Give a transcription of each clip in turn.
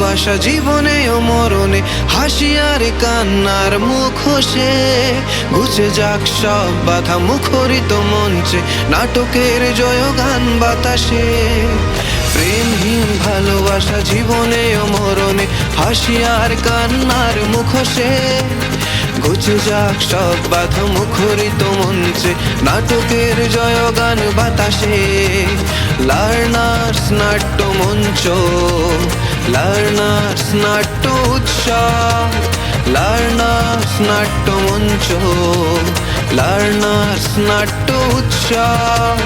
ভালোবাসা জীবনে ও মরণে, হাসি আর কান্নার মুখোশে ঘুচে যাক সব বাধা মুখরিত মঞ্চে, নাটকের জয়গান বাতাসে। প্রেমহীন ভালোবাসা জীবনে ও মরণে, হাসি আর কান্নার মুখোশে ঘুচে যাক সব বাধা মুখরিত মঞ্চে, নাটকের জয়গান বাতাসে। লার্নার্স নাট্য মঞ্চ, লার্নার্স নাট্য উৎসব, লার্নার্স নাট্য মঞ্চ, লার্নার্স নাট্য উৎসব।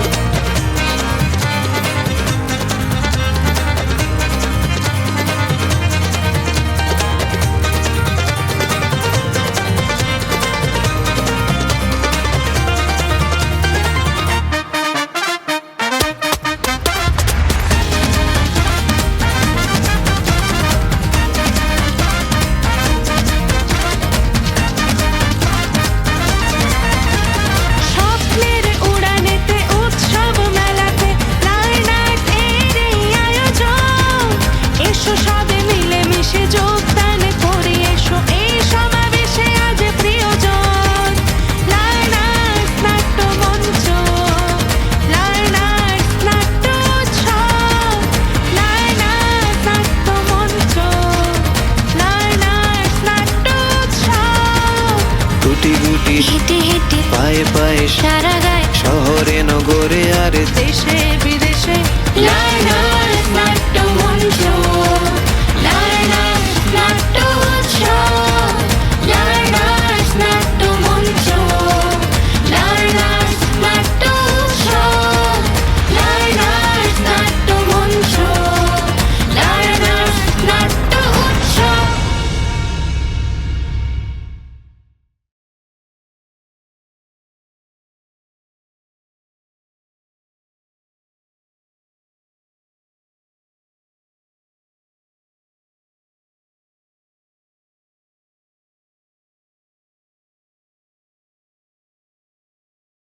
হেঁটে হেঁটে পায়ে পায়ে সারা গায়ে, শহরে নগরে আর দেশে বিদেশে লার্নার্স